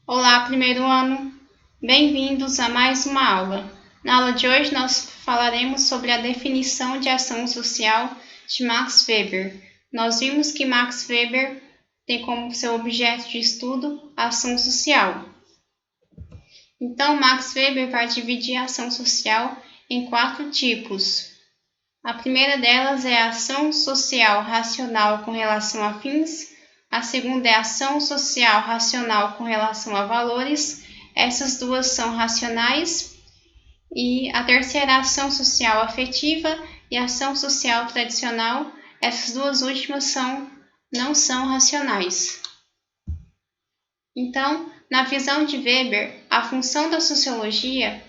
Olá, primeiro ano! Bem-vindos a mais uma aula. Na aula de hoje, nós falaremos sobre a definição de ação social de Max Weber. Nós vimos que Max Weber tem como seu objeto de estudo a ação social. Então, Max Weber vai dividir a ação social em 4 tipos. A primeira delas é a ação social racional com relação a fins. A segunda é a ação social racional com relação a valores. Essas duas são racionais. E a terceira é a ação social afetiva e a ação social tradicional. Essas duas últimas não são racionais. Então, na visão de Weber, a função da sociologia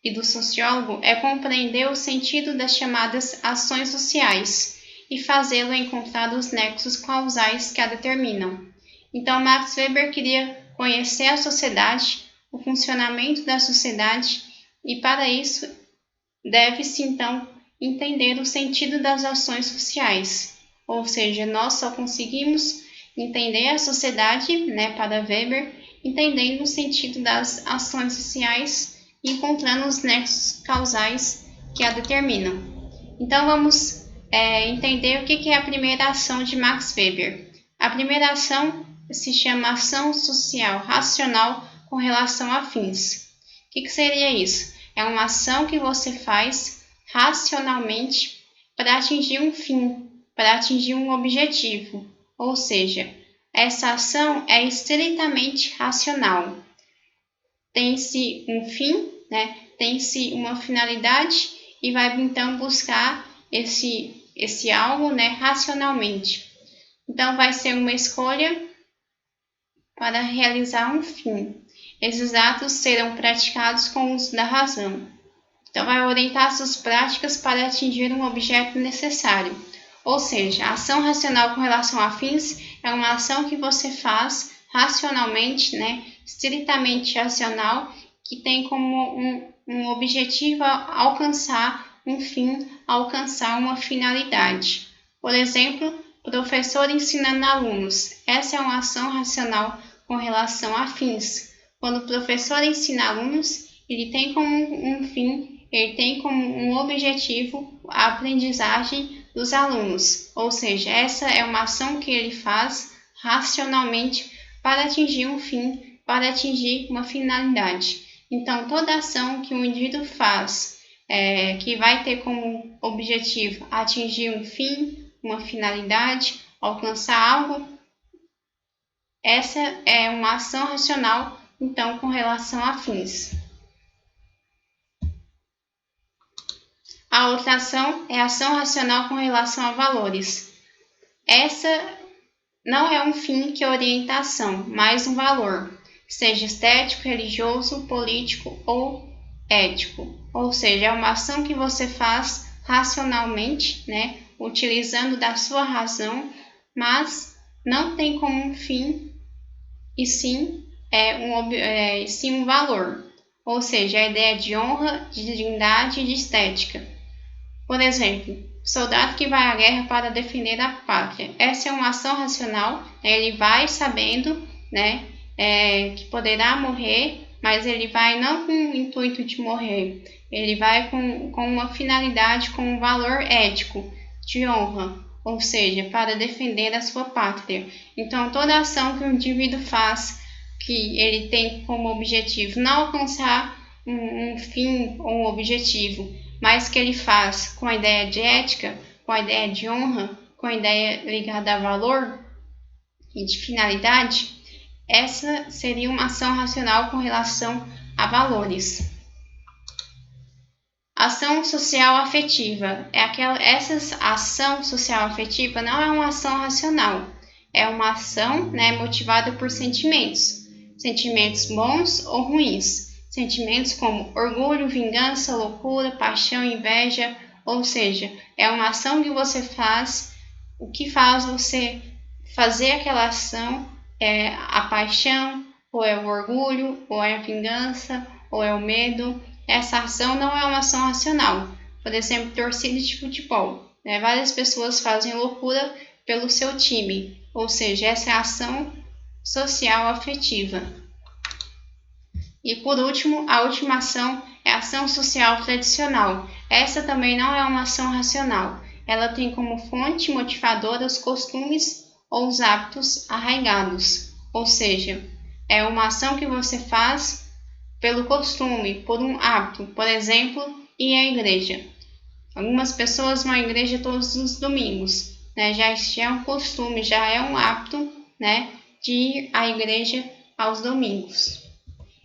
e do sociólogo é compreender o sentido das chamadas ações sociais e fazê-lo encontrar os nexos causais que a determinam. Então, Max Weber queria conhecer a sociedade, o funcionamento da sociedade, e para isso deve-se então entender o sentido das ações sociais. Ou seja, nós só conseguimos entender a sociedade, para Weber, entendendo o sentido das ações sociais e encontrando os nexos causais que a determinam. Então, vamos entender o que é a primeira ação de Max Weber. A primeira ação se chama ação social racional com relação a fins. O que seria isso? É uma ação que você faz racionalmente para atingir um fim, para atingir um objetivo. Ou seja, essa ação é estritamente racional. Tem-se um fim, tem-se uma finalidade e vai então buscar esse algo, racionalmente. Então, vai ser uma escolha para realizar um fim. Esses atos serão praticados com o uso da razão. Então, vai orientar suas práticas para atingir um objeto necessário. Ou seja, a ação racional com relação a fins é uma ação que você faz racionalmente, estritamente racional, que tem como um objetivo alcançar um fim, alcançar uma finalidade. Por exemplo, professor ensinando alunos. Essa é uma ação racional com relação a fins. Quando o professor ensina alunos, ele tem como um fim, ele tem como um objetivo a aprendizagem dos alunos. Ou seja, essa é uma ação que ele faz racionalmente para atingir um fim, para atingir uma finalidade. Então, toda ação que um indivíduo faz, que vai ter como objetivo atingir um fim, uma finalidade, alcançar algo, essa é uma ação racional, então, com relação a fins. A outra ação é a ação racional com relação a valores. Essa não é um fim que orienta a ação, mas um valor, seja estético, religioso, político ou ético. Ou seja, é uma ação que você faz racionalmente, utilizando da sua razão, mas não tem como um fim, e sim um valor. Ou seja, a ideia de honra, de dignidade e de estética. Por exemplo, soldado que vai à guerra para defender a pátria. Essa é uma ação racional, ele vai sabendo, que poderá morrer, mas ele vai não com o intuito de morrer, ele vai com uma finalidade, com um valor ético, de honra, ou seja, para defender a sua pátria. Então, toda ação que o indivíduo faz, que ele tem como objetivo não alcançar um fim ou um objetivo, mas que ele faz com a ideia de ética, com a ideia de honra, com a ideia ligada a valor e de finalidade, essa seria uma ação racional com relação a valores. Ação social afetiva. Essa ação social afetiva não é uma ação racional, é uma ação motivada por sentimentos bons ou ruins. Sentimentos como orgulho, vingança, loucura, paixão, inveja, ou seja, é uma ação que você faz. O que faz você fazer aquela ação é a paixão, ou é o orgulho, ou é a vingança, ou é o medo. Essa ação não é uma ação racional. Por exemplo, torcida de futebol. Várias pessoas fazem loucura pelo seu time, ou seja, essa é a ação social afetiva. E por último, a última ação é a ação social tradicional. Essa também não é uma ação racional. Ela tem como fonte motivadora os costumes ou os hábitos arraigados. Ou seja, é uma ação que você faz pelo costume, por um hábito. Por exemplo, ir à igreja. Algumas pessoas vão à igreja todos os domingos, né? Já é um costume, já é um hábito, né, de ir à igreja aos domingos.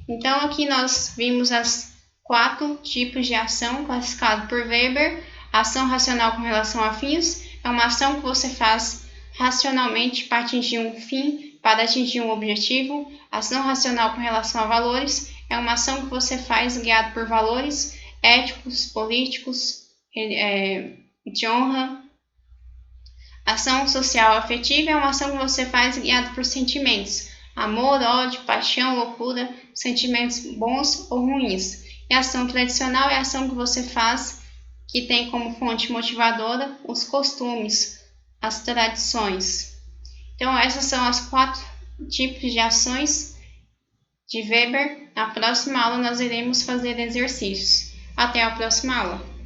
Então, aqui nós vimos as 4 tipos de ação classificados por Weber. A ação racional com relação a fins é uma ação que você faz racionalmente para atingir um fim, para atingir um objetivo. A ação racional com relação a valores é uma ação que você faz guiado por valores éticos, políticos, de honra. Ação social afetiva é uma ação que você faz guiado por sentimentos, amor, ódio, paixão, loucura, sentimentos bons ou ruins. E a ação tradicional é a ação que você faz que tem como fonte motivadora os costumes, as tradições. Então, essas são as 4 tipos de ações de Weber. Na próxima aula nós iremos fazer exercícios. Até a próxima aula.